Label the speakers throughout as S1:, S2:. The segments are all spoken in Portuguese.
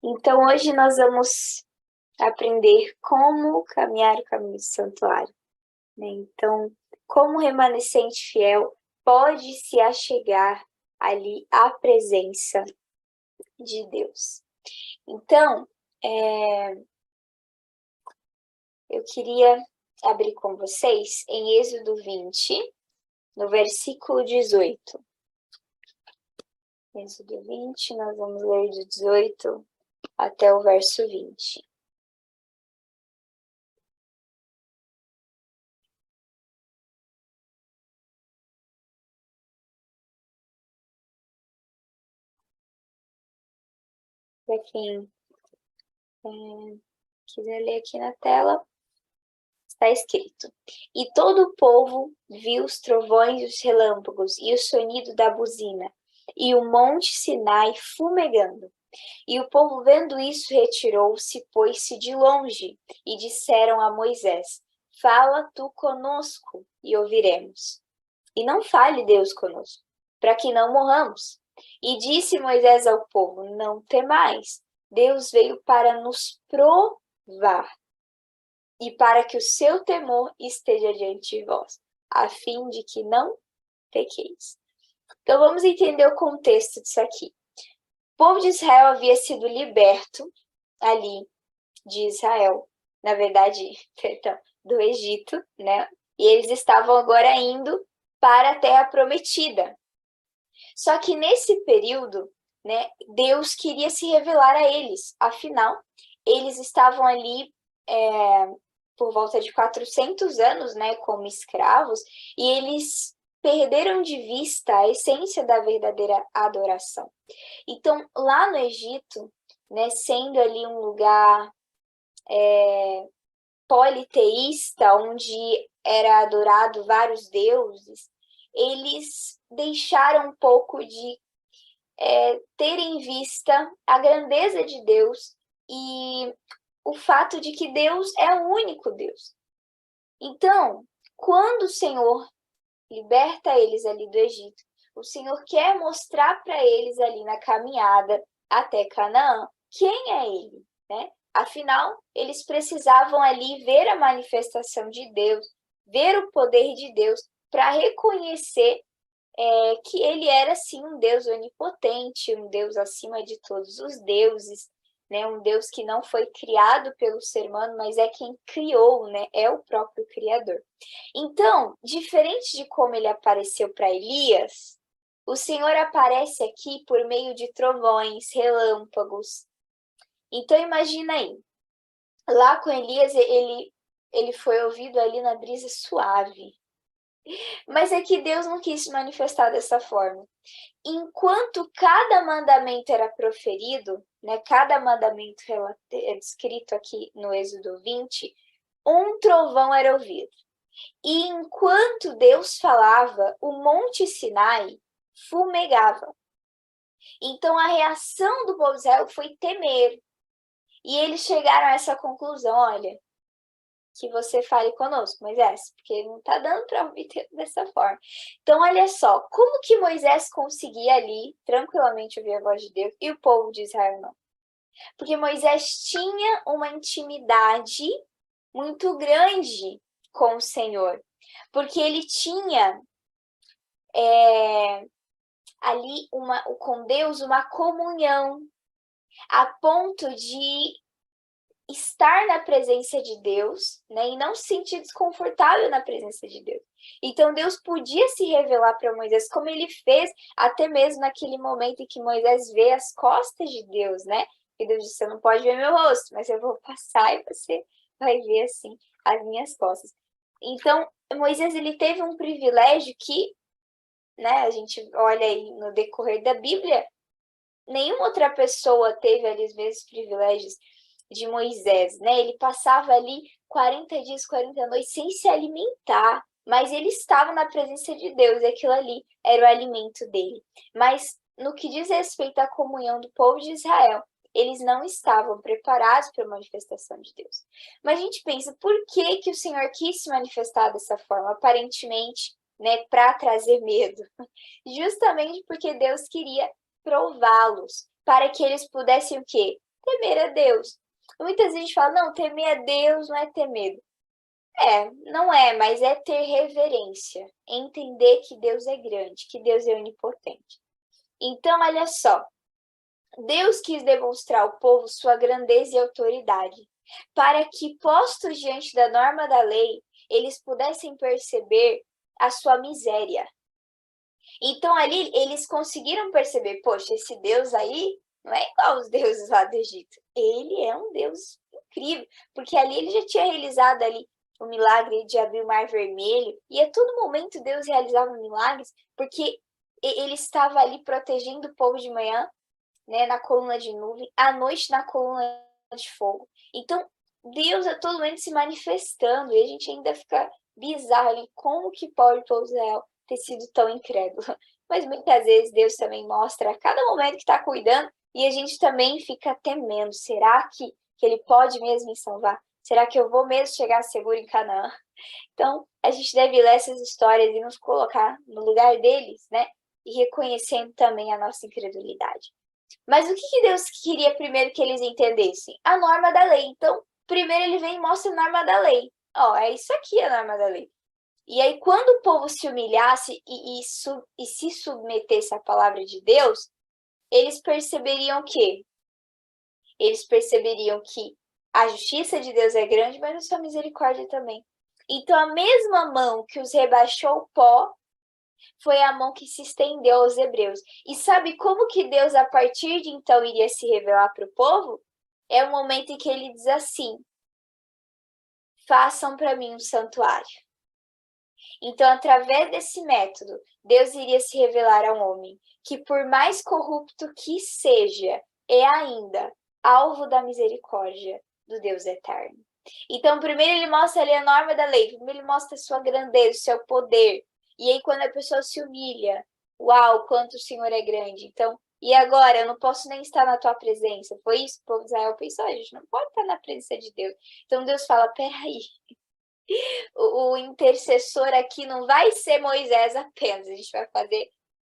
S1: Então, hoje nós vamos aprender como caminhar o caminho do santuário, né? Então, como o remanescente fiel pode se achegar ali à presença de Deus. Então, eu queria abrir com vocês em Êxodo 20, no versículo 18. Êxodo 20, nós vamos ler de 18 até o verso 20. Para quem quiser ler aqui na tela, está escrito: E todo o povo viu os trovões e os relâmpagos e o sonido da buzina, e o monte Sinai fumegando. E o povo, vendo isso, retirou-se, pôs-se de longe, e disseram a Moisés: Fala tu conosco, e ouviremos. E não fale Deus conosco, para que não morramos. E disse Moisés ao povo: Não temais, Deus veio para nos provar, e para que o seu temor esteja diante de vós, a fim de que não pequeis. Então vamos entender o contexto disso aqui. O povo de Israel havia sido liberto ali de Israel, na verdade, perdão, do Egito, né? E eles estavam agora indo para a Terra Prometida. Só que nesse período, né, Deus queria se revelar a eles. Afinal, eles estavam ali por volta de 400 anos, né, como escravos, e eles perderam de vista a essência da verdadeira adoração. Então, lá no Egito, né, sendo ali um lugar politeísta, onde era adorado vários deuses, eles deixaram um pouco de ter em vista a grandeza de Deus e o fato de que Deus é o único Deus. Então, quando o Senhor liberta eles ali do Egito, o Senhor quer mostrar para eles ali na caminhada até Canaã quem é Ele, né? Afinal, eles precisavam ali ver a manifestação de Deus, ver o poder de Deus, para reconhecer que Ele era, sim, um Deus onipotente, um Deus acima de todos os deuses, né? Um Deus que não foi criado pelo ser humano, mas é quem criou, né? É o próprio Criador. Então, diferente de como ele apareceu para Elias, o Senhor aparece aqui por meio de trovões, relâmpagos. Então, imagina aí, lá com Elias, ele foi ouvido ali na brisa suave. Mas é que Deus não quis se manifestar dessa forma. Enquanto cada mandamento era proferido, né, cada mandamento descrito aqui no Êxodo 20, um trovão era ouvido. E enquanto Deus falava, o Monte Sinai fumegava. Então a reação do povo de Israel foi temer. E eles chegaram a essa conclusão: olha, que você fale conosco, Moisés, porque não está dando para ouvir dessa forma. Então, olha só, como que Moisés conseguia ali tranquilamente ouvir a voz de Deus e o povo de Israel não? Porque Moisés tinha uma intimidade muito grande com o Senhor, porque ele tinha ali com Deus uma comunhão a ponto de estar na presença de Deus, né, e não se sentir desconfortável na presença de Deus. Então Deus podia se revelar para Moisés, como ele fez até mesmo naquele momento em que Moisés vê as costas de Deus, né? E Deus disse: você não pode ver meu rosto, mas eu vou passar e você vai ver assim as minhas costas. Então Moisés, ele teve um privilégio que, né, a gente olha aí no decorrer da Bíblia, nenhuma outra pessoa teve ali os mesmos privilégios de Moisés, né? Ele passava ali 40 dias, 40 noites sem se alimentar, mas ele estava na presença de Deus, e aquilo ali era o alimento dele. Mas no que diz respeito à comunhão do povo de Israel, eles não estavam preparados para a manifestação de Deus. Mas a gente pensa, por que que o Senhor quis se manifestar dessa forma? Aparentemente, né, para trazer medo. Justamente porque Deus queria prová-los, para que eles pudessem o quê? temer a Deus. Muitas vezes a gente fala, não, temer a Deus não é ter medo. Não é, mas é ter reverência, entender que Deus é grande, que Deus é onipotente. Então, olha só, Deus quis demonstrar ao povo sua grandeza e autoridade, para que, postos diante da norma da lei, eles pudessem perceber a sua miséria. Então, ali, eles conseguiram perceber, poxa, esse Deus aí não é igual aos deuses lá do Egito. Ele é um Deus incrível, porque ali ele já tinha realizado ali o milagre de abrir o Mar Vermelho, e a todo momento Deus realizava milagres, porque ele estava ali protegendo o povo de manhã, né, na coluna de nuvem, à noite na coluna de fogo. Então, Deus a todo momento se manifestando, e a gente ainda fica bizarro ali, como que pode o povo de Israel ter sido tão incrédulo? Mas muitas vezes Deus também mostra a cada momento que está cuidando, e a gente também fica temendo, será que ele pode mesmo me salvar? Será que eu vou mesmo chegar seguro em Canaã? Então, a gente deve ler essas histórias e nos colocar no lugar deles, né? E reconhecendo também a nossa incredulidade. Mas o que Deus queria primeiro que eles entendessem? A norma da lei. Então, primeiro ele vem e mostra a norma da lei. É isso aqui a norma da lei. E aí, quando o povo se humilhasse e se submetesse à palavra de Deus, eles perceberiam o quê? Eles perceberiam que a justiça de Deus é grande, mas a sua misericórdia também. Então, a mesma mão que os rebaixou o pó foi a mão que se estendeu aos hebreus. E sabe como que Deus, a partir de então, iria se revelar para o povo? É o momento em que ele diz assim: façam para mim um santuário. Então, através desse método, Deus iria se revelar ao homem, que por mais corrupto que seja, é ainda alvo da misericórdia do Deus eterno. Então, primeiro ele mostra ali a norma da lei, primeiro ele mostra a sua grandeza, o seu poder. E aí, quando a pessoa se humilha, uau, quanto o Senhor é grande. Então, e agora? Eu não posso nem estar na tua presença. Foi isso que o povo de Israel pensou, a gente não pode estar na presença de Deus. Então, Deus fala, peraí, o intercessor aqui não vai ser Moisés apenas, a gente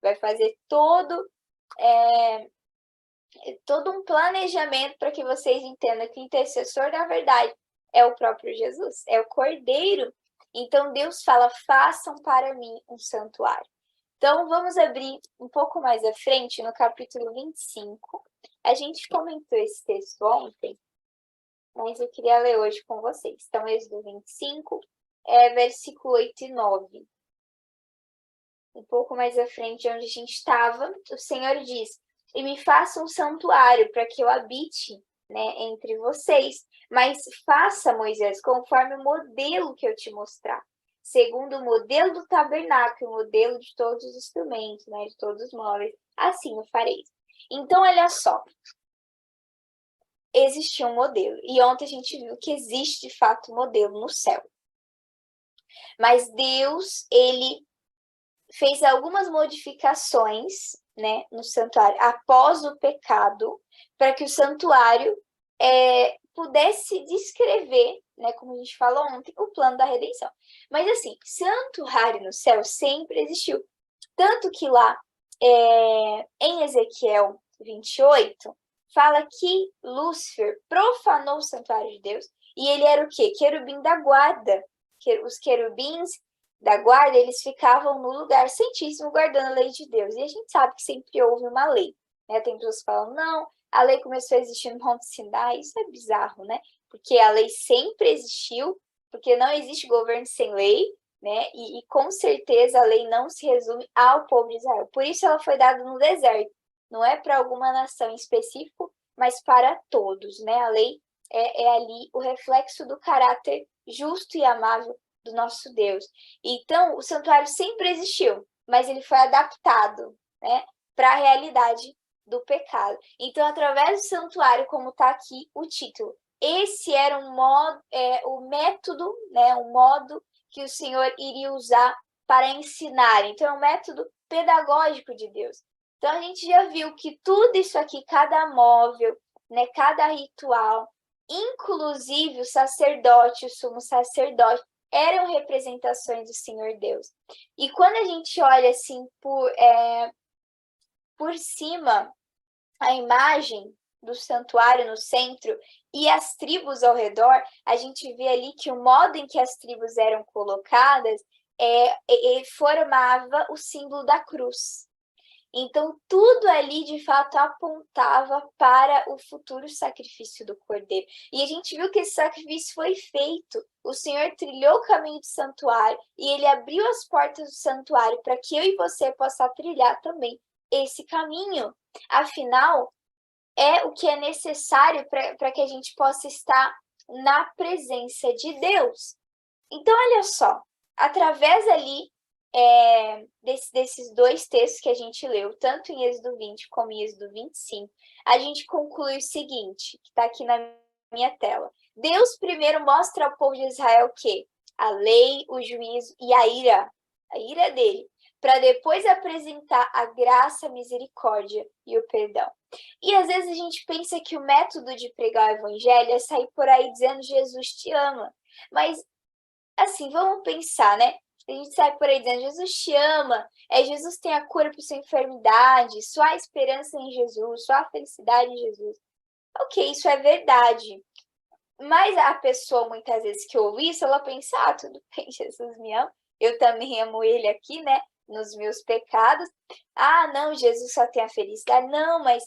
S1: vai fazer todo um planejamento para que vocês entendam que o intercessor, na verdade, é o próprio Jesus, é o Cordeiro. Então, Deus fala, façam para mim um santuário. Então, vamos abrir um pouco mais à frente, no capítulo 25. A gente comentou esse texto ontem, mas eu queria ler hoje com vocês. Então, Êxodo 25, versículo 8 e 9. Um pouco mais à frente, onde a gente estava, o Senhor diz, e me faça um santuário para que eu habite, né, entre vocês. Mas faça, Moisés, conforme o modelo que eu te mostrar. Segundo o modelo do tabernáculo, o modelo de todos os instrumentos, né, de todos os móveis. Assim o farei. Então, olha só. Existia um modelo. E ontem a gente viu que existe, de fato, um modelo no céu. Mas Deus, ele fez algumas modificações, né, no santuário após o pecado, para que o santuário pudesse descrever, né, como a gente falou ontem, o plano da redenção. Mas assim, santuário no céu sempre existiu. Tanto que lá em Ezequiel 28, fala que Lúcifer profanou o santuário de Deus, e ele era o quê? Querubim da guarda. Os querubins da guarda, eles ficavam no lugar santíssimo guardando a lei de Deus. E a gente sabe que sempre houve uma lei, né? Tem pessoas que falam, não, a lei começou a existir no Monte Sinai. Isso é bizarro, né? Porque a lei sempre existiu, porque não existe governo sem lei, né? E com certeza a lei não se resume ao povo de Israel. Por isso ela foi dada no deserto. Não é para alguma nação em específico, mas para todos, né? A lei é ali o reflexo do caráter justo e amável do nosso Deus. Então, o santuário sempre existiu, mas ele foi adaptado, né, para a realidade do pecado. Então, através do santuário, como está aqui o título, esse era o método, né, o modo que o Senhor iria usar para ensinar. Então, é um método pedagógico de Deus. Então, a gente já viu que tudo isso aqui, cada móvel, né, cada ritual, inclusive o sacerdote, o sumo sacerdote, eram representações do Senhor Deus. E quando a gente olha assim por cima a imagem, do santuário no centro e as tribos ao redor, a gente vê ali que o modo em que as tribos eram colocadas formava o símbolo da cruz. Então, tudo ali, de fato, apontava para o futuro sacrifício do Cordeiro. E a gente viu que esse sacrifício foi feito. O Senhor trilhou o caminho do santuário e ele abriu as portas do santuário para que eu e você possa trilhar também esse caminho. Afinal, é o que é necessário para que a gente possa estar na presença de Deus. Então, olha só, através ali desses dois textos que a gente leu, tanto em Êxodo 20 como em Êxodo 25, a gente conclui o seguinte, que está aqui na minha tela. Deus primeiro mostra ao povo de Israel que a lei, o juízo e a ira dele, para depois apresentar a graça, a misericórdia e o perdão. E às vezes a gente pensa que o método de pregar o evangelho é sair por aí dizendo Jesus te ama. Mas, assim, vamos pensar, né? A gente sai por aí dizendo Jesus te ama, Jesus tem a cura para sua enfermidade, sua esperança em Jesus, sua felicidade em Jesus. Ok, isso é verdade. Mas a pessoa, muitas vezes, que ouve isso, ela pensa, tudo bem, Jesus me ama, eu também amo ele aqui, né? Nos meus pecados. Não, Jesus só tem a felicidade. Não, mas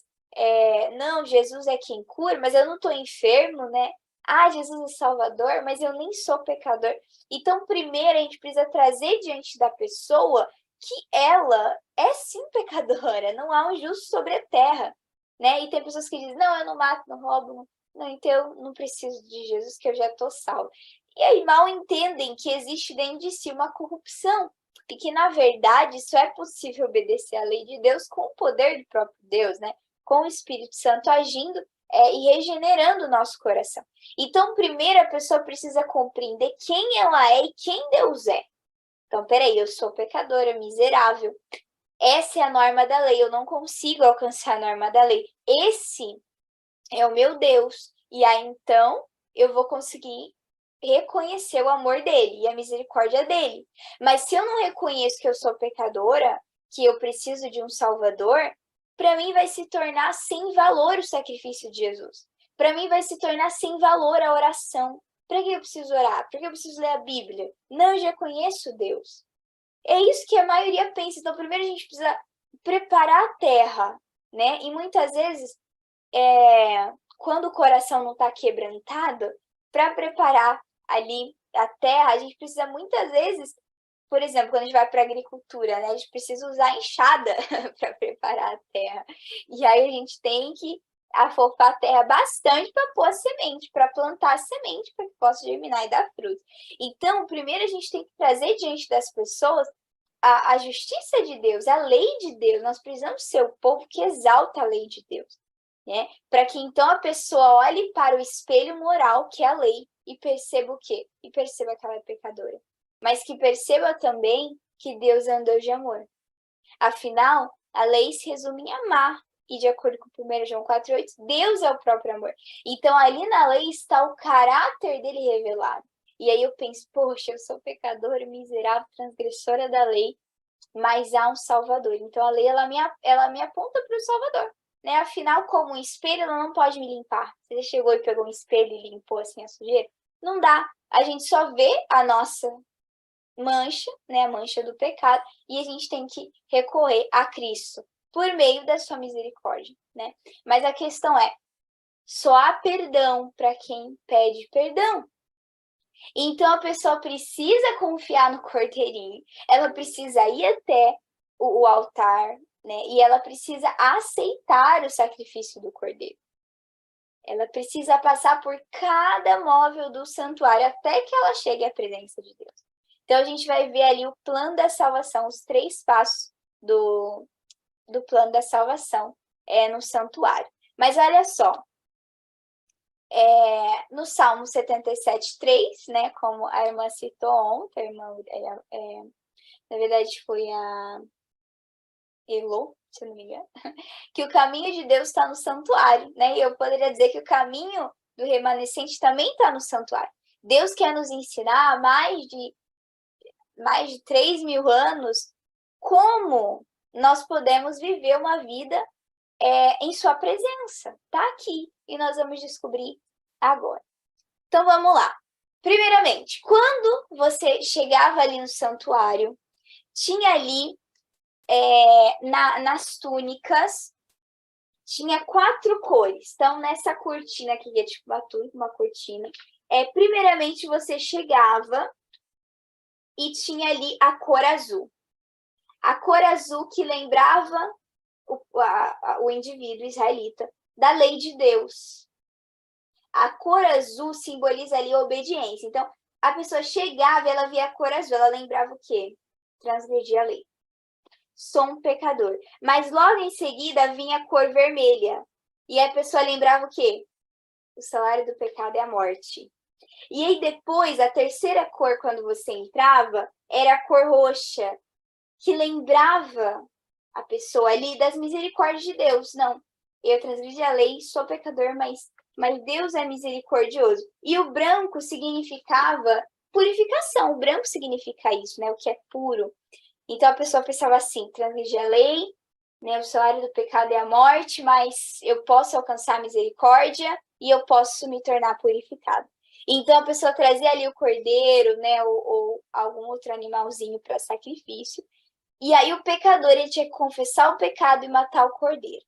S1: não, Jesus é quem cura, mas eu não estou enfermo, né? Jesus é Salvador, mas eu nem sou pecador. Então, primeiro, a gente precisa trazer diante da pessoa que ela é sim pecadora, não há um justo sobre a terra, né? E tem pessoas que dizem, não, eu não mato, não roubo, não, então eu não preciso de Jesus, que eu já estou salvo. E aí mal entendem que existe dentro de si uma corrupção, e que, na verdade, isso é possível obedecer à lei de Deus com o poder do próprio Deus, né? Com o Espírito Santo agindo e regenerando o nosso coração. Então, primeiro, a pessoa precisa compreender quem ela é e quem Deus é. Então, peraí, eu sou pecadora, miserável. Essa é a norma da lei, eu não consigo alcançar a norma da lei. Esse é o meu Deus. E aí, então, eu vou conseguir reconhecer o amor dele e a misericórdia dele. Mas se eu não reconheço que eu sou pecadora, que eu preciso de um Salvador, para mim vai se tornar sem valor o sacrifício de Jesus. Para mim vai se tornar sem valor a oração. Para que eu preciso orar? Para que eu preciso ler a Bíblia? Não, eu já conheço Deus. É isso que a maioria pensa. Então, primeiro a gente precisa preparar a terra, né? E muitas vezes, quando o coração não está quebrantado, para preparar ali a terra, a gente precisa muitas vezes, por exemplo, quando a gente vai para a agricultura, né? A gente precisa usar a enxada para preparar a terra. E aí a gente tem que afofar a terra bastante para pôr a semente, para plantar a semente, para que possa germinar e dar fruto. Então, primeiro a gente tem que trazer diante das pessoas a justiça de Deus, a lei de Deus. Nós precisamos ser o povo que exalta a lei de Deus, né? Para que então a pessoa olhe para o espelho moral, que é a lei, e perceba o quê? E perceba que ela é pecadora. Mas que perceba também que Deus é um Deus de amor. Afinal, a lei se resume em amar. E de acordo com 1 João 4,8, Deus é o próprio amor. Então, ali na lei está o caráter dele revelado. E aí eu penso, poxa, eu sou pecadora, miserável, transgressora da lei, mas há um Salvador. Então, a lei, ela me aponta para o Salvador. Né? Afinal, como um espelho, ela não pode me limpar. Você chegou e pegou um espelho e limpou assim a sujeira? Não dá. A gente só vê a nossa mancha, né, a mancha do pecado, e a gente tem que recorrer a Cristo por meio da sua misericórdia, né? Mas a questão é, só há perdão para quem pede perdão. Então a pessoa precisa confiar no cordeirinho, ela precisa ir até o altar, né? E ela precisa aceitar o sacrifício do cordeiro. Ela precisa passar por cada móvel do santuário até que ela chegue à presença de Deus. Então, a gente vai ver ali o plano da salvação, os 3 passos do plano da salvação no santuário. Mas olha só, no Salmo 77:3, né, como a irmã citou ontem, a irmã, na verdade foi a Elô, se eu não me engano, que o caminho de Deus está no santuário, né? E eu poderia dizer que o caminho do remanescente também está no santuário. Deus quer nos ensinar há mais de 3.000 anos como nós podemos viver uma vida em sua presença. Está aqui. E nós vamos descobrir agora. Então, vamos lá. Primeiramente, quando você chegava ali no santuário, tinha ali, nas túnicas, tinha 4 cores. Então, nessa cortina aqui, que é tipo uma túnica, uma cortina, primeiramente você chegava e tinha ali a cor azul. A cor azul que lembrava o indivíduo israelita da lei de Deus. A cor azul simboliza ali a obediência. Então, a pessoa chegava e ela via a cor azul, ela lembrava o quê? Transgredir a lei. Sou um pecador. Mas logo em seguida vinha a cor vermelha. E a pessoa lembrava o quê? O salário do pecado é a morte. E aí depois, a terceira cor, quando você entrava, era a cor roxa, que lembrava a pessoa ali das misericórdias de Deus. Não, eu transgredi a lei, sou pecador, mas Deus é misericordioso. E o branco significava purificação. O branco significa isso, né? O que é puro. Então a pessoa pensava assim, transgredi a lei, né? O salário do pecado é a morte, mas eu posso alcançar a misericórdia e eu posso me tornar purificado. Então a pessoa trazia ali o cordeiro, né? Ou algum outro animalzinho para sacrifício. E aí o pecador ele tinha que confessar o pecado e matar o cordeiro.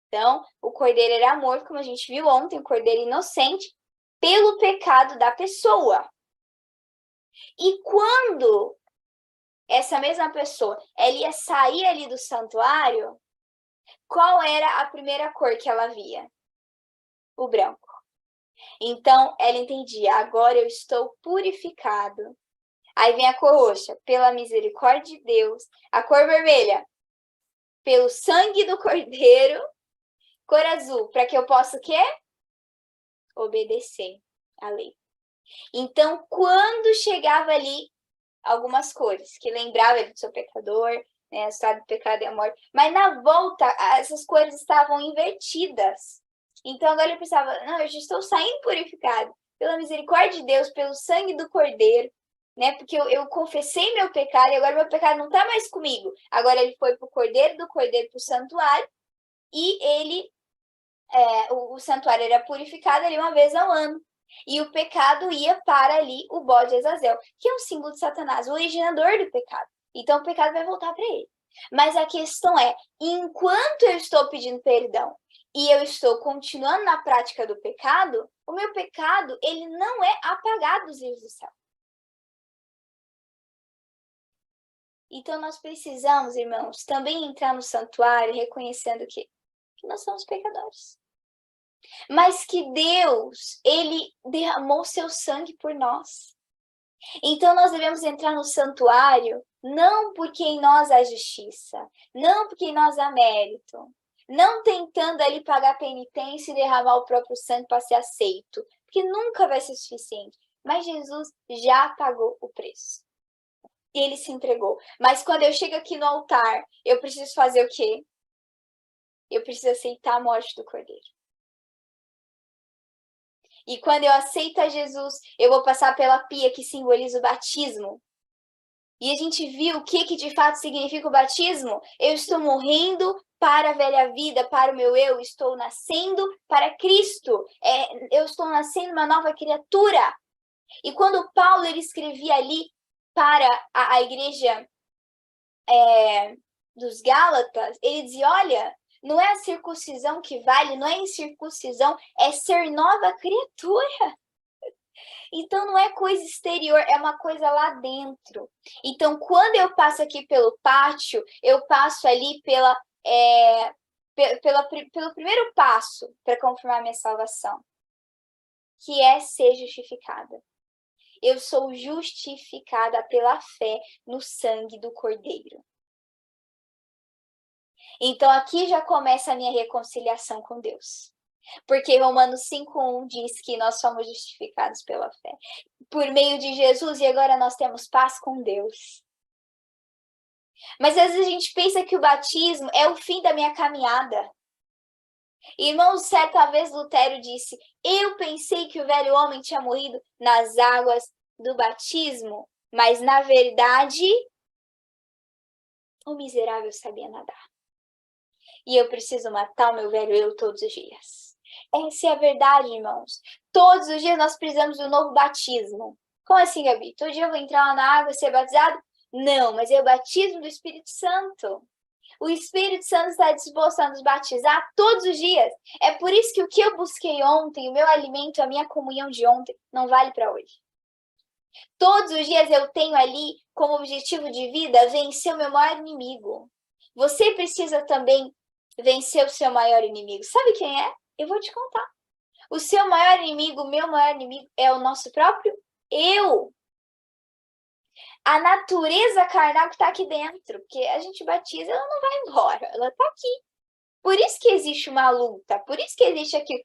S1: Então, o cordeiro era morto, como a gente viu ontem, o cordeiro inocente, pelo pecado da pessoa. E quando essa mesma pessoa ela ia sair ali do santuário, qual era a primeira cor que ela via? O branco. Então, ela entendia, agora eu estou purificado. Aí vem a cor roxa, pela misericórdia de Deus. A cor vermelha, pelo sangue do cordeiro. Cor azul, para que eu possa o quê? Obedecer a lei. Então, quando chegava ali algumas cores que lembrava do seu pecador, né, a história do pecado e a morte, mas na volta essas cores estavam invertidas. Então agora eu pensava, não, eu já estou saindo purificado pela misericórdia de Deus, pelo sangue do Cordeiro, né? Porque eu confessei meu pecado e agora meu pecado não está mais comigo. Agora ele foi para o Cordeiro do Cordeiro, para o santuário, e ele, o santuário era purificado ali uma vez ao ano. E o pecado ia para ali o bode Azazel, que é um símbolo de Satanás, o originador do pecado. Então o pecado vai voltar para ele. Mas a questão é, enquanto eu estou pedindo perdão e eu estou continuando na prática do pecado, o meu pecado, ele não é apagado dos livros do céu. Então nós precisamos, irmãos, também entrar no santuário reconhecendo que nós somos pecadores. Mas que Deus, ele derramou seu sangue por nós. Então nós devemos entrar no santuário não porque em nós há justiça, não porque em nós há mérito, não tentando ali pagar penitência e derramar o próprio sangue para ser aceito, porque nunca vai ser suficiente. Mas Jesus já pagou o preço. E ele se entregou. Mas quando eu chego aqui no altar, eu preciso fazer o quê? Eu preciso aceitar a morte do Cordeiro. E quando eu aceito a Jesus, eu vou passar pela pia que simboliza o batismo. E a gente viu o que de fato significa o batismo? Eu estou morrendo para a velha vida, para o meu eu, estou nascendo para Cristo. Eu estou nascendo uma nova criatura. E quando Paulo ele escrevia ali para a igreja dos Gálatas, ele dizia, olha, não é a circuncisão que vale, não é incircuncisão, é ser nova criatura. Então, não é coisa exterior, é uma coisa lá dentro. Então, quando eu passo aqui pelo pátio, eu passo ali pelo primeiro passo para confirmar minha salvação, que é ser justificada. Eu sou justificada pela fé no sangue do Cordeiro. Então, aqui já começa a minha reconciliação com Deus. Porque Romanos 5:1 diz que nós somos justificados pela fé. Por meio de Jesus, e agora nós temos paz com Deus. Mas às vezes a gente pensa que o batismo é o fim da minha caminhada. Irmãos, certa vez Lutero disse, eu pensei que o velho homem tinha morrido nas águas do batismo, mas na verdade, o miserável sabia nadar. E eu preciso matar o meu velho eu todos os dias. Essa é a verdade, irmãos. Todos os dias nós precisamos do novo batismo. Como assim, Gabi? Todo dia eu vou entrar lá na água e ser batizado? Não, mas é o batismo do Espírito Santo. O Espírito Santo está disposto a nos batizar todos os dias. É por isso que o que eu busquei ontem, o meu alimento, a minha comunhão de ontem, não vale para hoje. Todos os dias eu tenho ali como objetivo de vida vencer o meu maior inimigo. Você precisa também vencer o seu maior inimigo. Sabe quem é? Eu vou te contar. O seu maior inimigo, o meu maior inimigo é o nosso próprio eu. A natureza carnal que está aqui dentro, porque a gente batiza, ela não vai embora, ela está aqui. Por isso que existe uma luta, por isso que existe aquilo.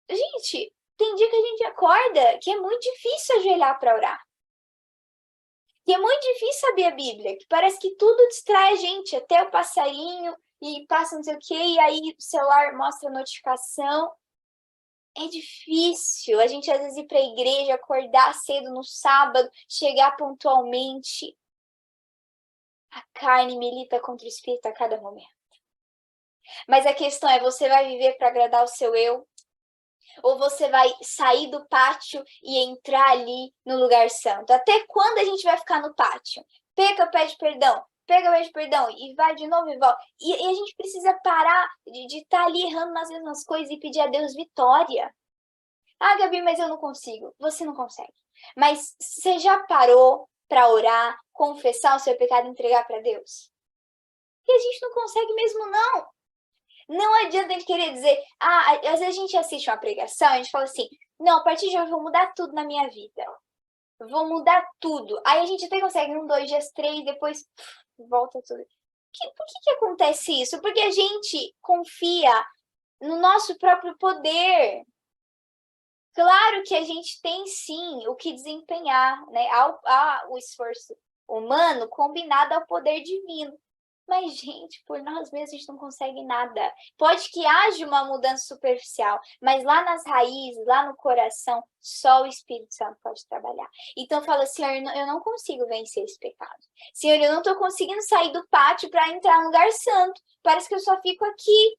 S1: Gente, tem dia que a gente acorda que é muito difícil ajoelhar para orar. Que é muito difícil saber a Bíblia, que parece que tudo distrai a gente, até o passarinho, e passa não sei o quê, e aí o celular mostra a notificação. É difícil a gente às vezes ir para a igreja, acordar cedo no sábado, chegar pontualmente. A carne milita contra o espírito a cada momento. Mas a questão é, você vai viver para agradar o seu eu? Ou você vai sair do pátio e entrar ali no lugar santo? Até quando a gente vai ficar no pátio? Pega, pede perdão e vai de novo e volta. E a gente precisa parar de estar ali errando nas mesmas coisas e pedir a Deus vitória. Ah, Gabi, mas eu não consigo. Você não consegue. Mas você já parou para orar, confessar o seu pecado e entregar para Deus? E a gente não consegue mesmo, não. Não adianta a gente querer dizer, às vezes a gente assiste uma pregação e a gente fala assim, não, a partir de hoje eu vou mudar tudo na minha vida. Vou mudar tudo. Aí a gente até consegue 1, 2 dias, 3, depois volta tudo. Por que acontece isso? Porque a gente confia no nosso próprio poder. Claro que a gente tem sim o que desempenhar, né? Há o esforço humano combinado ao poder divino. Mas, gente, por nós mesmos a gente não consegue nada. Pode que haja uma mudança superficial, mas lá nas raízes, lá no coração, só o Espírito Santo pode trabalhar. Então fala, Senhor, eu não consigo vencer esse pecado. Senhor, eu não estou conseguindo sair do pátio para entrar no lugar santo. Parece que eu só fico aqui.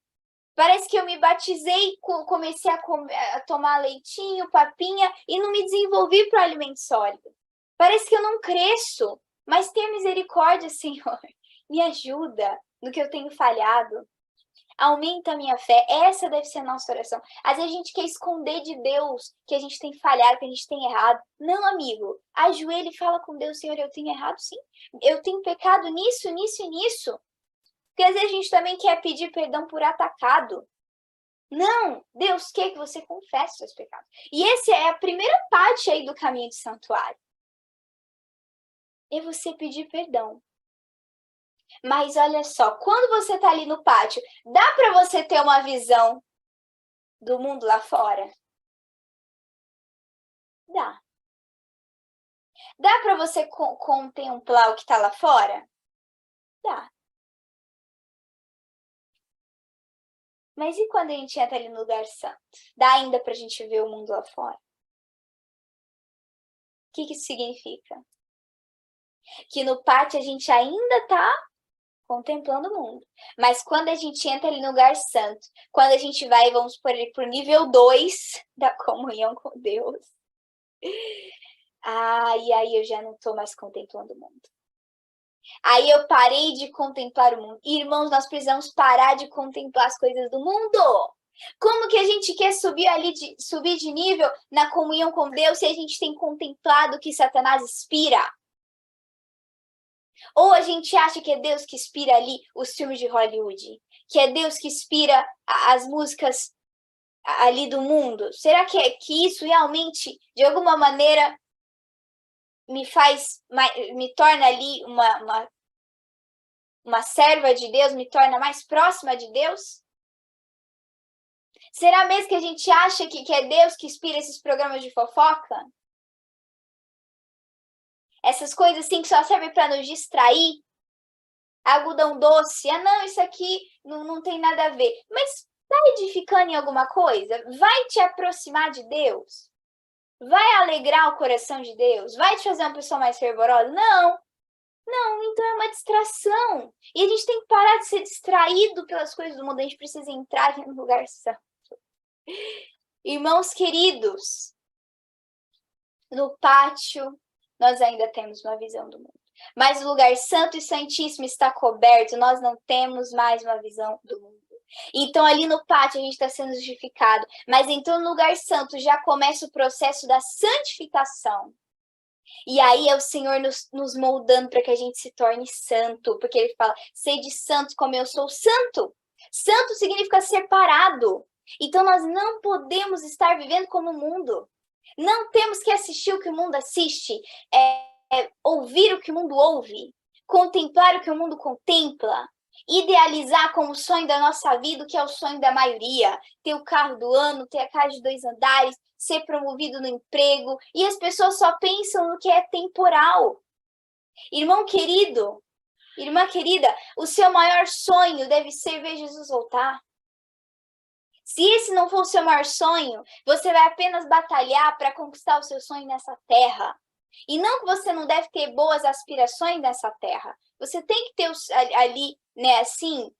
S1: Parece que eu me batizei, comecei a tomar leitinho, papinha e não me desenvolvi para o alimento sólido. Parece que eu não cresço, mas tenha misericórdia, Senhor. Me ajuda no que eu tenho falhado. Aumenta a minha fé. Essa deve ser a nossa oração. Às vezes a gente quer esconder de Deus que a gente tem falhado, que a gente tem errado. Não, amigo. Ajoelha e fala com Deus, Senhor, eu tenho errado sim. Eu tenho pecado nisso, nisso e nisso. Porque às vezes a gente também quer pedir perdão por atacado. Não, Deus quer que você confesse seus pecados. E essa é a primeira parte aí do caminho de santuário. É você pedir perdão. Mas olha só, quando você está ali no pátio, dá para você ter uma visão do mundo lá fora? Dá. Dá para você contemplar o que está lá fora? Dá. Mas e quando a gente entra ali no lugar santo? Dá ainda para a gente ver o mundo lá fora? O que isso significa? Que no pátio a gente ainda está contemplando o mundo. Mas quando a gente entra ali no lugar santo, quando a gente vai, vamos por ali para o nível 2 da comunhão com Deus, e aí eu já não estou mais contemplando o mundo. Aí eu parei de contemplar o mundo. Irmãos, nós precisamos parar de contemplar as coisas do mundo. Como que a gente quer subir de nível na comunhão com Deus se a gente tem contemplado o que Satanás inspira? Ou a gente acha que é Deus que inspira ali os filmes de Hollywood? Que é Deus que inspira as músicas ali do mundo? Será que isso realmente, de alguma maneira, me torna ali uma serva de Deus, me torna mais próxima de Deus? Será mesmo que a gente acha que é Deus que inspira esses programas de fofoca? Essas coisas assim que só servem para nos distrair? Algodão doce, não, isso aqui não tem nada a ver. Mas tá edificando em alguma coisa? Vai te aproximar de Deus? Vai alegrar o coração de Deus? Vai te fazer uma pessoa mais fervorosa? Não. Não, então é uma distração. E a gente tem que parar de ser distraído pelas coisas do mundo. A gente precisa entrar no lugar santo. Irmãos queridos, no pátio nós ainda temos uma visão do mundo. Mas o lugar santo e santíssimo está coberto, nós não temos mais uma visão do mundo. Então, ali no pátio, a gente está sendo justificado. Mas então, no lugar santo, já começa o processo da santificação. E aí é o Senhor nos moldando para que a gente se torne santo. Porque ele fala, sede santo como eu sou santo. Santo significa separado. Então, nós não podemos estar vivendo como o mundo. Não temos que assistir o que o mundo assiste, ouvir o que o mundo ouve, contemplar o que o mundo contempla, idealizar como o sonho da nossa vida, o que é o sonho da maioria, ter o carro do ano, ter a casa de 2 andares, ser promovido no emprego, e as pessoas só pensam no que é temporal. Irmão querido, irmã querida, o seu maior sonho deve ser ver Jesus voltar. Se esse não for o seu maior sonho, você vai apenas batalhar para conquistar o seu sonho nessa terra. E não que você não deve ter boas aspirações nessa terra. Você tem que ter ali, né, assim,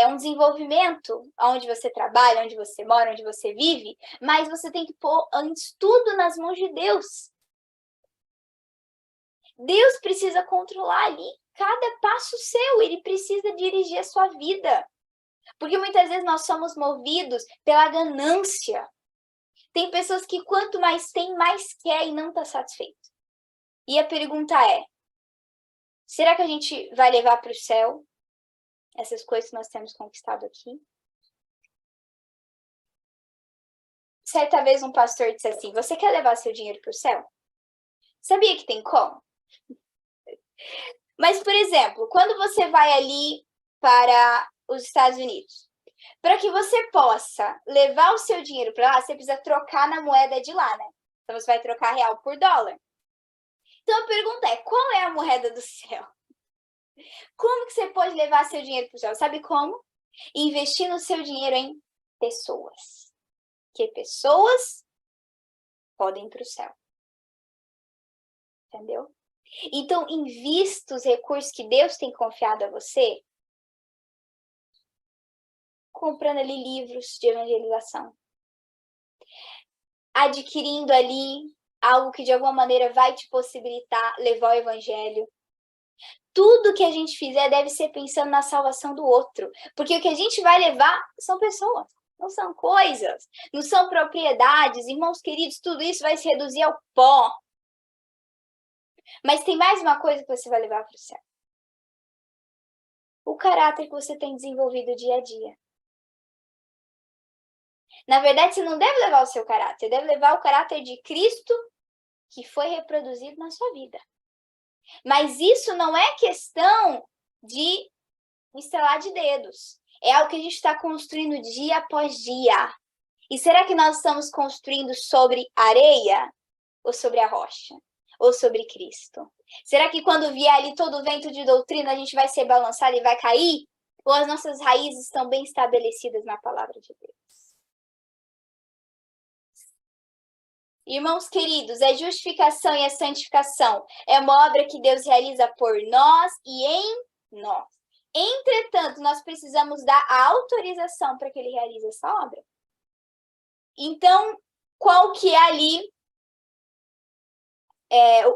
S1: um desenvolvimento onde você trabalha, onde você mora, onde você vive, mas você tem que pôr antes tudo nas mãos de Deus. Deus precisa controlar ali cada passo seu, ele precisa dirigir a sua vida. Porque muitas vezes nós somos movidos pela ganância. Tem pessoas que quanto mais tem, mais quer e não está satisfeito. E a pergunta é, será que a gente vai levar para o céu essas coisas que nós temos conquistado aqui? Certa vez um pastor disse assim, você quer levar seu dinheiro para o céu? Sabia que tem como? Mas, por exemplo, quando você vai ali para os Estados Unidos, para que você possa levar o seu dinheiro para lá, você precisa trocar na moeda de lá, né? Então, você vai trocar real por dólar. Então, a pergunta é, qual é a moeda do céu? Como que você pode levar seu dinheiro para o céu? Sabe como? Investir no seu dinheiro em pessoas. Que pessoas podem ir para o céu. Entendeu? Então, invista os recursos que Deus tem confiado a você comprando ali livros de evangelização. Adquirindo ali algo que de alguma maneira vai te possibilitar levar o evangelho. Tudo que a gente fizer deve ser pensando na salvação do outro. Porque o que a gente vai levar são pessoas, não são coisas, não são propriedades. Irmãos queridos, tudo isso vai se reduzir ao pó. Mas tem mais uma coisa que você vai levar para o céu. O caráter que você tem desenvolvido dia a dia. Na verdade, você não deve levar o seu caráter, você deve levar o caráter de Cristo que foi reproduzido na sua vida. Mas isso não é questão de estalar de dedos. É algo que a gente está construindo dia após dia. E será que nós estamos construindo sobre areia ou sobre a rocha? Ou sobre Cristo? Será que quando vier ali todo o vento de doutrina, a gente vai ser balançado e vai cair? Ou as nossas raízes estão bem estabelecidas na palavra de Deus? Irmãos queridos, a justificação e a santificação é uma obra que Deus realiza por nós e em nós. Entretanto, nós precisamos dar a autorização para que ele realize essa obra. Então, qual que é ali,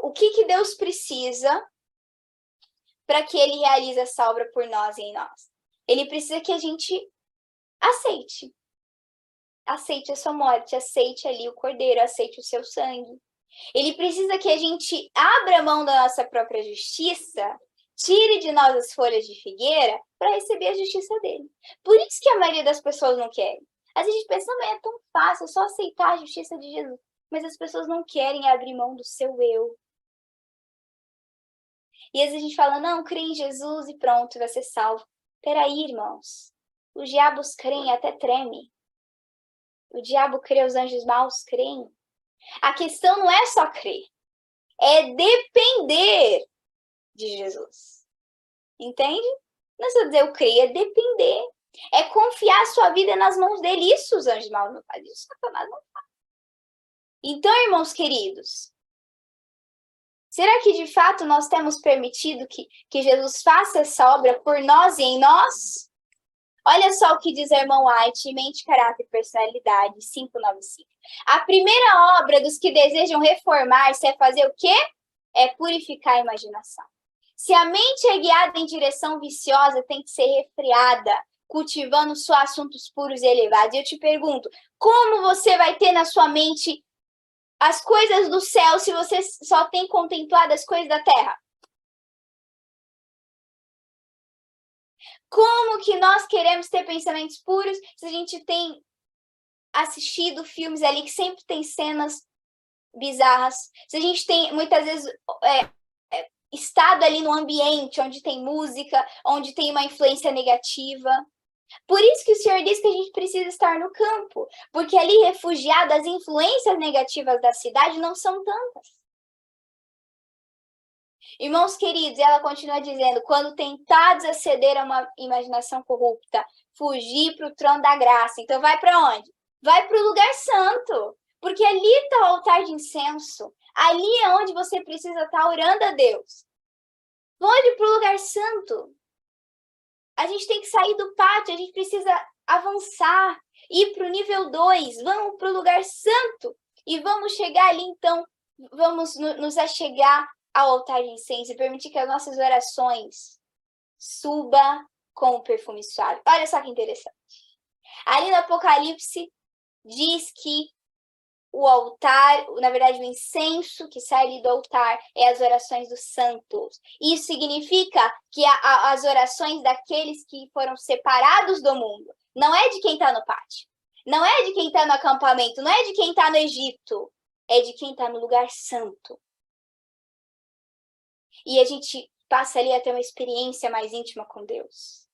S1: o que Deus precisa para que ele realize essa obra por nós e em nós? Ele precisa que a gente aceite. Aceite a sua morte, aceite ali o cordeiro, aceite o seu sangue. Ele precisa que a gente abra mão da nossa própria justiça, tire de nós as folhas de figueira para receber a justiça dele. Por isso que a maioria das pessoas não querem. Às vezes a gente pensa, não é tão fácil, é só aceitar a justiça de Jesus. Mas as pessoas não querem abrir mão do seu eu. E às vezes a gente fala, não, crê em Jesus e pronto, vai ser salvo. Peraí, irmãos. Os diabos creem e até tremem. O diabo crê, os anjos maus creem. A questão não é só crer, é depender de Jesus. Entende? Não é só dizer eu creio, é depender. É confiar a sua vida nas mãos dele. Isso os anjos maus não fazem, isso Satanás não faz. Então, irmãos queridos, Será que de fato nós temos permitido que Jesus faça essa obra por nós e em nós? Olha só o que diz o irmão White, Mente, Caráter e Personalidade, 595. A primeira obra dos que desejam reformar-se é fazer o quê? É purificar a imaginação. Se a mente é guiada em direção viciosa, tem que ser refreada, cultivando só assuntos puros e elevados. E eu te pergunto, como você vai ter na sua mente as coisas do céu se você só tem contemplado as coisas da terra? Como que nós queremos ter pensamentos puros se a gente tem assistido filmes ali que sempre tem cenas bizarras? Se a gente tem, muitas vezes, estado ali no ambiente onde tem música, onde tem uma influência negativa. Por isso que o Senhor diz que a gente precisa estar no campo, porque ali refugiado, as influências negativas da cidade não são tantas. Irmãos queridos, ela continua dizendo, quando tentados a ceder a uma imaginação corrupta, fugir para o trono da graça. Então vai para onde? Vai para o lugar santo, porque ali está o altar de incenso. Ali é onde você precisa estar orando a Deus. Volte para o lugar santo. A gente tem que sair do pátio, a gente precisa avançar, ir para o nível 2, vamos para o lugar santo e vamos chegar ali, então, vamos nos achegar ao altar de incenso e permitir que as nossas orações suba com o perfume suave. Olha só que interessante. Ali no Apocalipse diz que o altar, na verdade o incenso que sai ali do altar é as orações dos santos. Isso significa que as orações daqueles que foram separados do mundo. Não é de quem está no pátio. Não é de quem está no acampamento. Não é de quem está no Egito. É de quem está no lugar santo. E a gente passa ali a ter uma experiência mais íntima com Deus.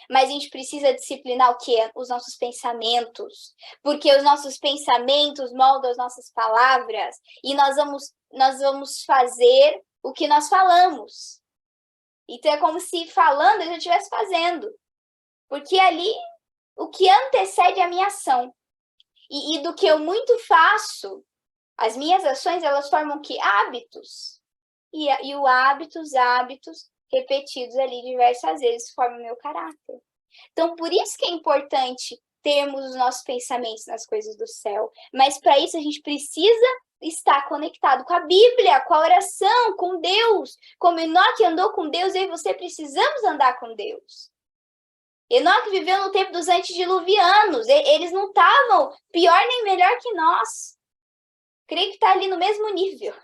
S1: Mas a gente precisa disciplinar o quê? Os nossos pensamentos. Porque os nossos pensamentos moldam as nossas palavras. E nós vamos fazer o que nós falamos. Então é como se falando eu já estivesse fazendo. Porque ali o que antecede a minha ação. E do que eu muito faço, as minhas ações, elas formam que? Hábitos. E os hábitos repetidos ali diversas vezes formam o meu caráter. Então, por isso que é importante termos os nossos pensamentos nas coisas do céu. Mas para isso a gente precisa estar conectado com a Bíblia, com a oração, com Deus. Como Enoque andou com Deus, eu e você precisamos andar com Deus. Enoque viveu no tempo dos antediluvianos. Eles não estavam pior nem melhor que nós. Creio que está ali no mesmo nível.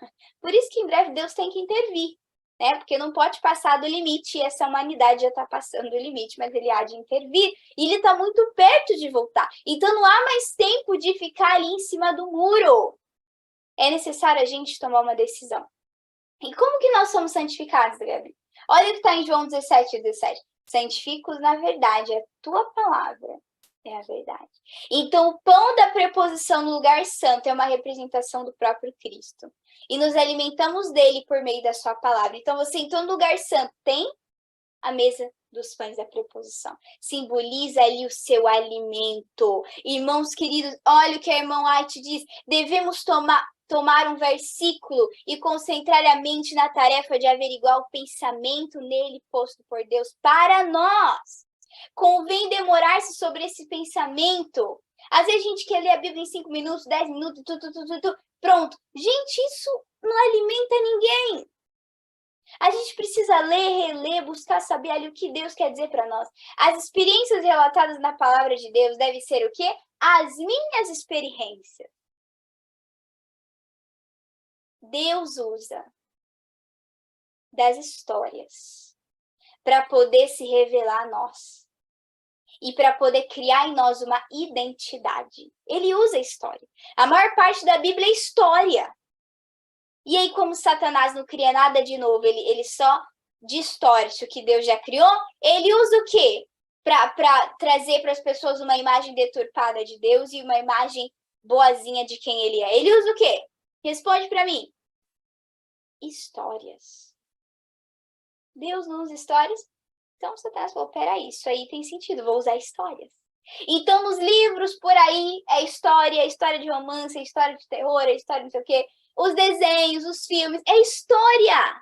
S1: Por isso que em breve Deus tem que intervir, né? Porque não pode passar do limite, e essa humanidade já está passando do limite, mas ele há de intervir. E ele está muito perto de voltar. Então não há mais tempo de ficar ali em cima do muro. É necessário a gente tomar uma decisão. E como que nós somos santificados, Gabi? Olha o que está em João 17:17. Santifica-os na verdade, a tua palavra é a verdade. Então, o pão da preposição no lugar santo é uma representação do próprio Cristo. E nos alimentamos dele por meio da sua palavra. Então, você entrou no lugar santo, tem a mesa dos pães da preposição. Simboliza ali o seu alimento. Irmãos queridos, olha o que a irmã White diz. Devemos tomar um versículo e concentrar a mente na tarefa de averiguar o pensamento nele posto por Deus para nós. Convém demorar-se sobre esse pensamento. Às vezes a gente quer ler a Bíblia em 5 minutos, 10 minutos, pronto. Gente, isso não alimenta ninguém. A gente precisa ler, reler, buscar saber ali o que Deus quer dizer para nós. As experiências relatadas na palavra de Deus devem ser o quê? As minhas experiências. Deus usa das histórias para poder se revelar a nós. E para poder criar em nós uma identidade. Ele usa a história. A maior parte da Bíblia é história. E aí, como Satanás não cria nada de novo, ele só distorce o que Deus já criou, ele usa o quê? Para trazer para as pessoas uma imagem deturpada de Deus e uma imagem boazinha de quem ele é. Ele usa o quê? Responde para mim. Histórias. Deus não usa histórias? Então, Satanás falou, peraí, isso aí tem sentido, vou usar histórias. Então, nos livros por aí, é história de romance, é história de terror, é história de não sei o quê. os desenhos, os filmes, é história.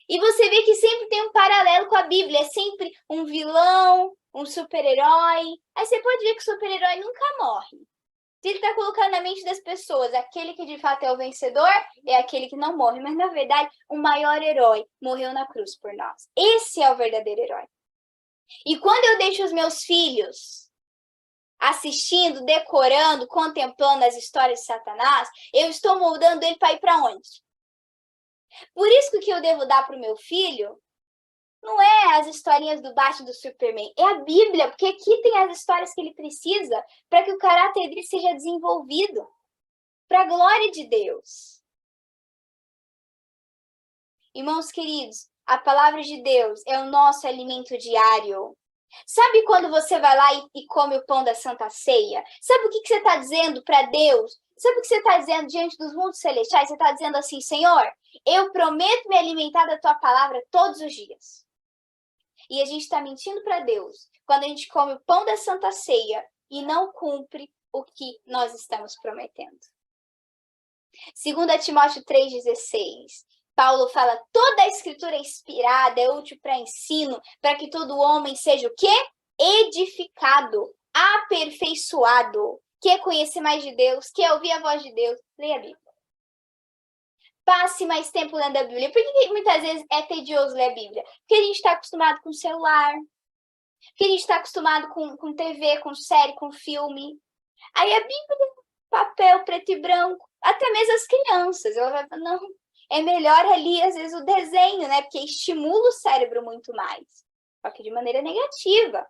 S1: E você vê que sempre tem um paralelo com a Bíblia, é sempre um vilão, um super-herói. Aí você pode ver que o super-herói nunca morre. Se ele está colocando na mente das pessoas, aquele que de fato é o vencedor é aquele que não morre. Mas, na verdade, o maior herói morreu na cruz por nós. Esse é o verdadeiro herói. E quando eu deixo os meus filhos assistindo, decorando, contemplando as histórias de Satanás, eu estou moldando ele para ir para onde? Por isso que o que eu devo dar para o meu filho não é as historinhas do Batman do Superman, é a Bíblia, porque aqui tem as histórias que ele precisa para que o caráter dele seja desenvolvido para a glória de Deus. Irmãos queridos, a palavra de Deus é o nosso alimento diário. Sabe quando você vai lá e come o pão da Santa Ceia? Sabe o que você está dizendo para Deus? Sabe o que você está dizendo diante dos mundos celestiais? Você está dizendo assim, Senhor, eu prometo me alimentar da tua palavra todos os dias. E a gente está mentindo para Deus quando a gente come o pão da Santa Ceia e não cumpre o que nós estamos prometendo. 2 Timóteo 3,16. Paulo fala, toda a escritura é inspirada, é útil para ensino, para que todo homem seja o quê? Edificado, aperfeiçoado. Quer conhecer mais de Deus, quer ouvir a voz de Deus, leia a Bíblia. Passe mais tempo lendo a Bíblia. Por que muitas vezes é tedioso ler a Bíblia? Porque a gente está acostumado com o celular, porque a gente está acostumado com TV, com série, com filme. Aí a Bíblia, papel preto e branco, até mesmo as crianças. Ela vai falar, não, é melhor ali, às vezes, o desenho, né? Porque estimula o cérebro muito mais. Só que de maneira negativa.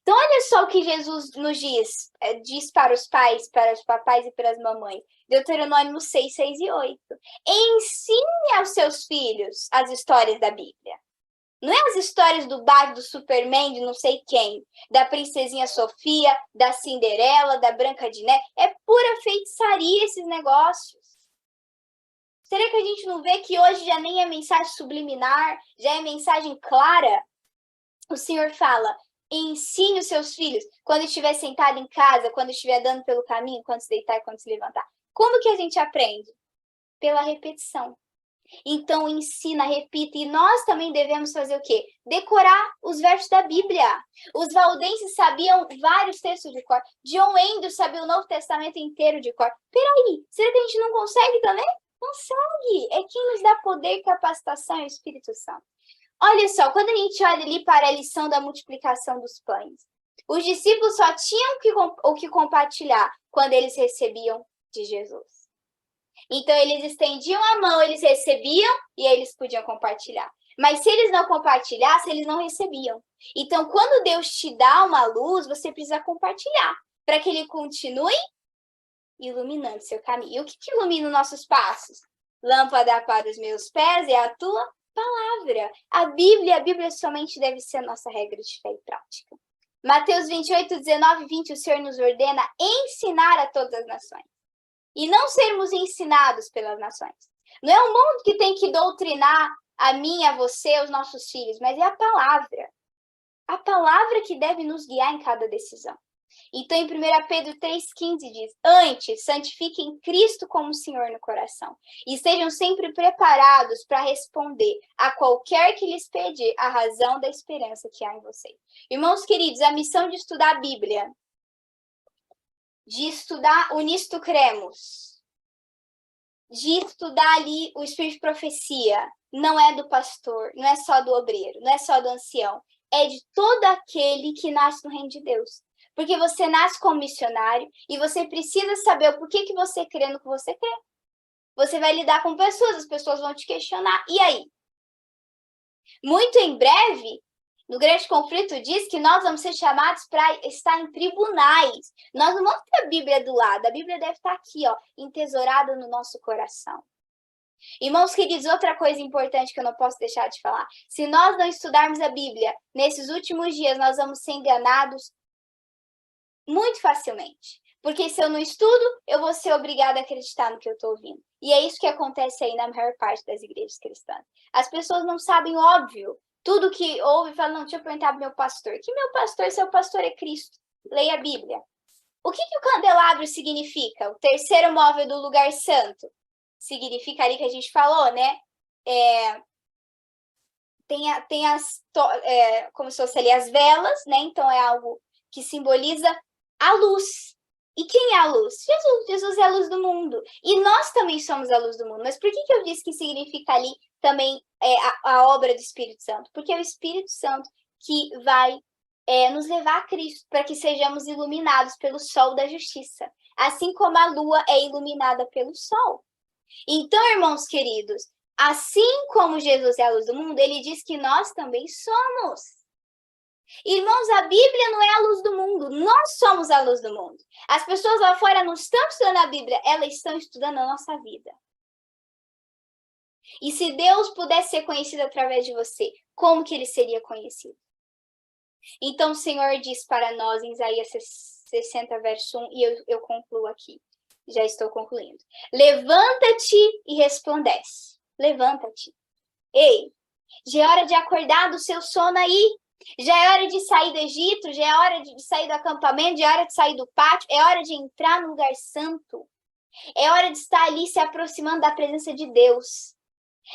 S1: Então, olha só o que Jesus nos diz para os pais, para os papais e para as mamães. Deuteronômio 6, 6 e 8. Ensine aos seus filhos as histórias da Bíblia. Não é as histórias do Batman, do Superman, de não sei quem, da princesinha Sofia, da Cinderela, da Branca de Neve. É pura feitiçaria esses negócios. Será que a gente não vê que hoje já nem é mensagem subliminar, já é mensagem clara? O Senhor fala, ensine os seus filhos, quando estiver sentado em casa, quando estiver andando pelo caminho, quando se deitar e quando se levantar. Como que a gente aprende? Pela repetição. Então, ensina, repita. E nós também devemos fazer o quê? Decorar os versos da Bíblia. Os valdenses sabiam vários textos de cor. John Andrews sabia o Novo Testamento inteiro de cor. Peraí, será que a gente não consegue também? Consegue. É quem nos dá poder, capacitação e o Espírito Santo. Olha só, quando a gente olha ali para a lição da multiplicação dos pães, os discípulos só tinham o que compartilhar quando eles recebiam de Jesus. Então, eles estendiam a mão, eles recebiam e eles podiam compartilhar. Mas se eles não compartilhassem, eles não recebiam. Então, quando Deus te dá uma luz, você precisa compartilhar, para que ele continue iluminando seu caminho. E o que ilumina os nossos passos? Lâmpada para os meus pés é a tua palavra. A Bíblia somente deve ser a nossa regra de fé e prática. Mateus 28, 19 e 20, o Senhor nos ordena ensinar a todas as nações. E não sermos ensinados pelas nações. Não é o mundo que tem que doutrinar a mim, a você, os nossos filhos, mas é a palavra. A palavra que deve nos guiar em cada decisão. Então, em 1 Pedro 3,15 diz, antes, santifiquem Cristo como Senhor no coração e estejam sempre preparados para responder a qualquer que lhes pedir a razão da esperança que há em vocês. Irmãos queridos, a missão de estudar a Bíblia, de estudar o Nisto Cremos, de estudar ali o Espírito de Profecia, não é do pastor, não é só do obreiro, não é só do ancião, é de todo aquele que nasce no reino de Deus. Porque você nasce como missionário e você precisa saber o porquê que você crê no que você crê. Você vai lidar com pessoas, as pessoas vão te questionar. E aí? Muito em breve, no Grande Conflito diz que nós vamos ser chamados para estar em tribunais. Nós não vamos ter a Bíblia do lado. A Bíblia deve estar aqui, ó, entesourada no nosso coração. Irmãos queridos, outra coisa importante que eu não posso deixar de falar. Se nós não estudarmos a Bíblia, nesses últimos dias nós vamos ser enganados muito facilmente. Porque se eu não estudo, eu vou ser obrigada a acreditar no que eu estou ouvindo. E é isso que acontece aí na maior parte das igrejas cristãs. As pessoas não sabem, óbvio, tudo que ouve e fala, não, deixa eu perguntar para meu pastor. Que meu pastor, seu pastor é Cristo. Leia a Bíblia. O que o candelabro significa? O terceiro móvel do lugar santo. significa ali que a gente falou, né? Como se fosse ali as velas, né? Então é algo que simboliza a luz. E quem é a luz? Jesus. Jesus é a luz do mundo. E nós também somos a luz do mundo. Mas por que eu disse que significa ali também a obra do Espírito Santo? Porque é o Espírito Santo que vai nos levar a Cristo, para que sejamos iluminados pelo sol da justiça. Assim como a lua é iluminada pelo sol. Então, irmãos queridos, assim como Jesus é a luz do mundo, ele diz que nós também somos. Irmãos, a Bíblia não é a luz do mundo, nós somos a luz do mundo. As pessoas lá fora não estão estudando a Bíblia, elas estão estudando a nossa vida. E se Deus pudesse ser conhecido através de você, como que ele seria conhecido? Então o Senhor diz para nós em Isaías 60, verso 1, e eu concluo aqui. Já estou concluindo. Levanta-te e resplandece. Levanta-te. Ei, já é hora de acordar do seu sono aí. Já é hora de sair do Egito, já é hora de sair do acampamento, já é hora de sair do pátio, é hora de entrar no lugar santo. É hora de estar ali se aproximando da presença de Deus.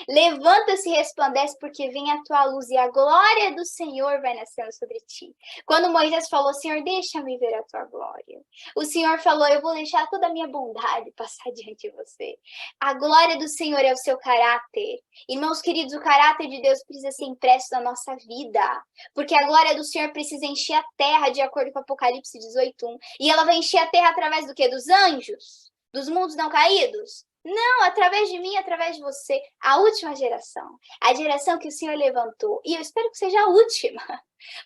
S1: Levanta-se e resplandece, porque vem a tua luz e a glória do Senhor vai nascendo sobre ti. Quando Moisés falou, Senhor, deixa-me ver a tua glória. O Senhor falou, eu vou deixar toda a minha bondade passar diante de você. A glória do Senhor é o seu caráter. Irmãos queridos, o caráter de Deus precisa ser impresso na nossa vida. Porque a glória do Senhor precisa encher a terra, de acordo com Apocalipse 18:1. E ela vai encher a terra através do quê? Dos anjos? Dos mundos não caídos? Não, através de mim, através de você, a última geração, a geração que o Senhor levantou. E eu espero que seja a última,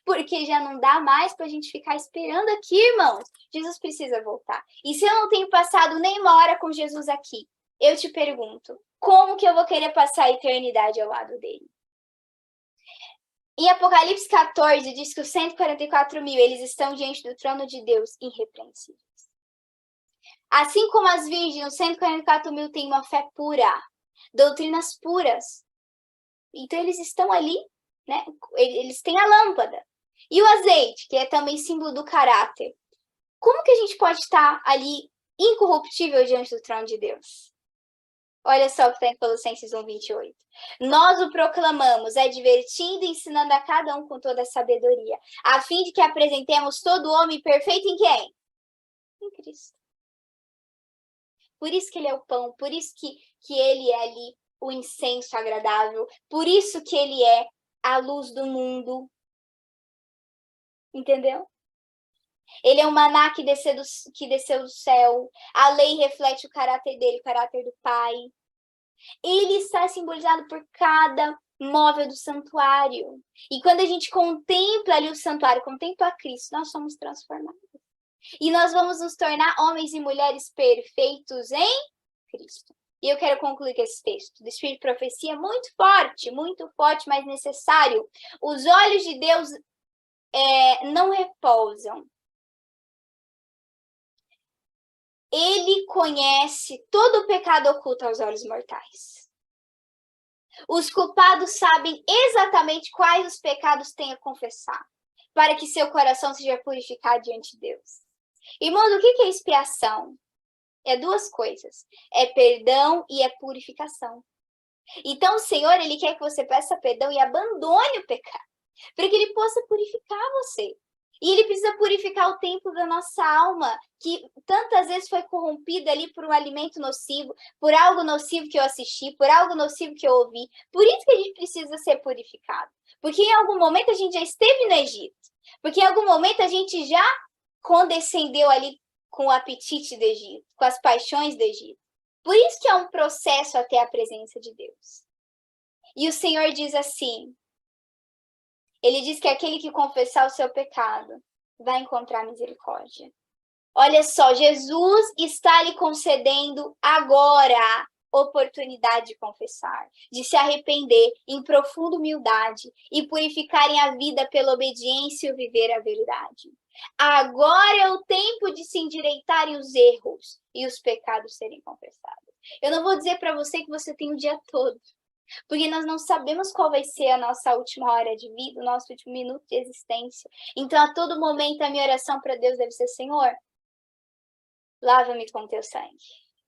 S1: porque já não dá mais para a gente ficar esperando aqui, irmãos. Jesus precisa voltar. E se eu não tenho passado nem uma hora com Jesus aqui, eu te pergunto, como que eu vou querer passar a eternidade ao lado dele? Em Apocalipse 14, diz que os 144.000, eles estão diante do trono de Deus irrepreensíveis. Assim como as virgens, os 144.000 têm uma fé pura, doutrinas puras. Então, eles estão ali, né? Eles têm a lâmpada. E o azeite, que é também símbolo do caráter. Como que a gente pode estar ali incorruptível diante do trono de Deus? Olha só o que está em Colossenses 1:28. Nós o proclamamos, advertindo e ensinando a cada um com toda a sabedoria, a fim de que apresentemos todo homem perfeito em quem? Em Cristo. Por isso que ele é o pão, por isso que ele é ali o incenso agradável, por isso que ele é a luz do mundo. Entendeu? Ele é o maná que desceu do céu. A lei reflete o caráter dele, o caráter do Pai. Ele está simbolizado por cada móvel do santuário. E quando a gente contempla ali o santuário, contempla a Cristo, nós somos transformados. E nós vamos nos tornar homens e mulheres perfeitos em Cristo. E eu quero concluir com esse texto. O Espírito de Profecia é muito forte, mas necessário. Os olhos de Deus não repousam. Ele conhece todo o pecado oculto aos olhos mortais. Os culpados sabem exatamente quais os pecados têm a confessar, para que seu coração seja purificado diante de Deus. Irmãos, o que é expiação? É duas coisas. É perdão e é purificação. Então, o Senhor, ele quer que você peça perdão e abandone o pecado, para que ele possa purificar você. E ele precisa purificar o templo da nossa alma, que tantas vezes foi corrompida ali por um alimento nocivo, por algo nocivo que eu assisti, por algo nocivo que eu ouvi. Por isso que a gente precisa ser purificado. Porque em algum momento a gente já esteve no Egito. Porque em algum momento a gente já condescendeu ali com o apetite do Egito, com as paixões do Egito. Por isso que é um processo até a presença de Deus. E o Senhor diz assim, ele diz que aquele que confessar o seu pecado vai encontrar misericórdia. Olha só, Jesus está lhe concedendo agora oportunidade de confessar, de se arrepender em profunda humildade e purificarem a vida pela obediência e o viver a verdade. Agora é o tempo de se endireitarem os erros e os pecados serem confessados. Eu não vou dizer para você que você tem o dia todo, porque nós não sabemos qual vai ser a nossa última hora de vida, o nosso último minuto de existência. Então, a todo momento, a minha oração para Deus deve ser, Senhor, lava-me com teu sangue.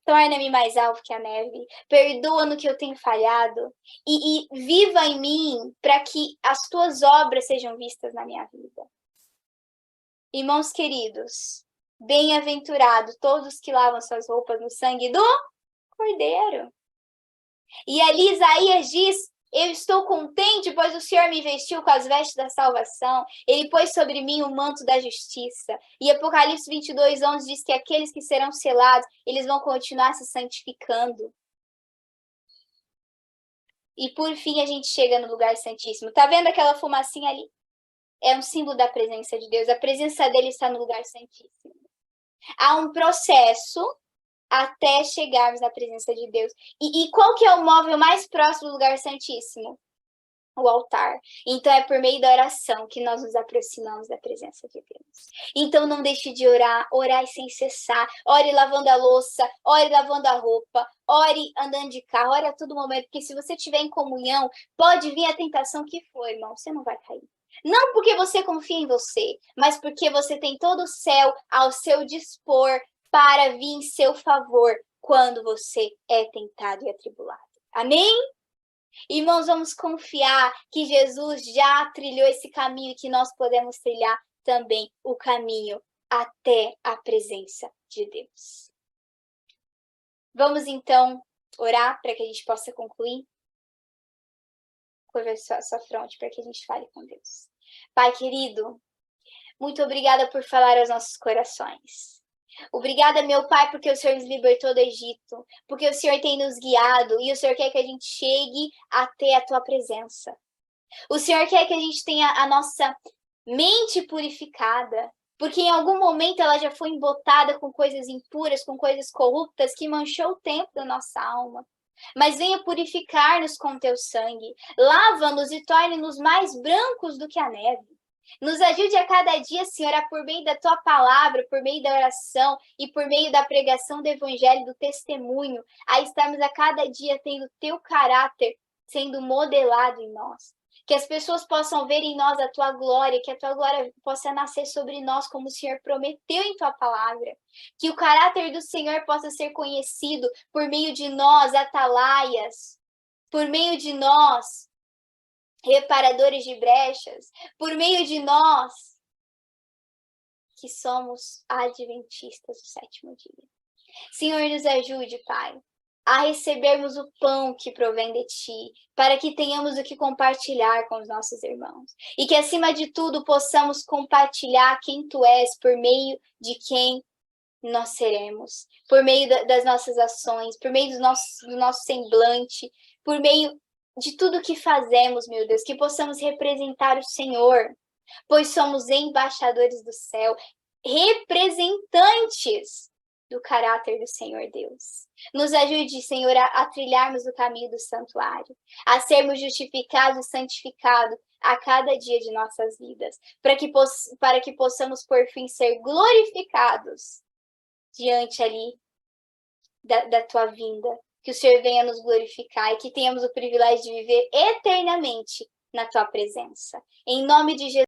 S1: Torna-me mais alvo que a neve, perdoa no que eu tenho falhado e viva em mim para que as tuas obras sejam vistas na minha vida. Irmãos queridos, bem-aventurado todos que lavam suas roupas no sangue do Cordeiro. E ali Isaías diz: eu estou contente, pois o Senhor me vestiu com as vestes da salvação. Ele pôs sobre mim o manto da justiça. E Apocalipse 22:11 diz que aqueles que serão selados, eles vão continuar se santificando. E por fim a gente chega no lugar santíssimo. Tá vendo aquela fumacinha ali? É um símbolo da presença de Deus. A presença dele está no lugar santíssimo. Há um processo até chegarmos na presença de Deus. E qual que é o móvel mais próximo do lugar santíssimo? O altar. Então é por meio da oração que nós nos aproximamos da presença de Deus. Então não deixe de orar, orai sem cessar. Ore lavando a louça, ore lavando a roupa, ore andando de carro, ore a todo momento, porque se você estiver em comunhão, pode vir a tentação que for, irmão, você não vai cair. Não porque você confia em você, mas porque você tem todo o céu ao seu dispor para vir em seu favor quando você é tentado e atribulado. Amém? Irmãos, vamos confiar que Jesus já trilhou esse caminho e que nós podemos trilhar também o caminho até a presença de Deus. Vamos então orar para que a gente possa concluir? Curva sua fronte para que a gente fale com Deus. Pai querido, muito obrigada por falar aos nossos corações. Obrigada, meu Pai, porque o Senhor nos libertou do Egito, porque o Senhor tem nos guiado e o Senhor quer que a gente chegue até a Tua presença. O Senhor quer que a gente tenha a nossa mente purificada, porque em algum momento ela já foi embotada com coisas impuras, com coisas corruptas que manchou o tempo da nossa alma. Mas venha purificar-nos com Teu sangue, lava-nos e torne-nos mais brancos do que a neve. Nos ajude a cada dia, Senhor, por meio da Tua palavra, por meio da oração e por meio da pregação do Evangelho, do testemunho, a estarmos a cada dia tendo Teu caráter sendo modelado em nós. Que as pessoas possam ver em nós a Tua glória, que a Tua glória possa nascer sobre nós, como o Senhor prometeu em Tua palavra. Que o caráter do Senhor possa ser conhecido por meio de nós, atalaias, por meio de nós, reparadores de brechas, por meio de nós, que somos adventistas do sétimo dia. Senhor, nos ajude, Pai, a recebermos o pão que provém de Ti, para que tenhamos o que compartilhar com os nossos irmãos. E que, acima de tudo, possamos compartilhar quem Tu és, por meio de quem nós seremos, por meio das nossas ações, por meio do nosso semblante, por meio de tudo que fazemos, meu Deus, que possamos representar o Senhor, pois somos embaixadores do céu, representantes do caráter do Senhor Deus. Nos ajude, Senhor, a trilharmos o caminho do santuário, a sermos justificados e santificados a cada dia de nossas vidas, para que possamos, por fim, ser glorificados diante ali da Tua vinda. Que o Senhor venha nos glorificar e que tenhamos o privilégio de viver eternamente na Tua presença. Em nome de Jesus.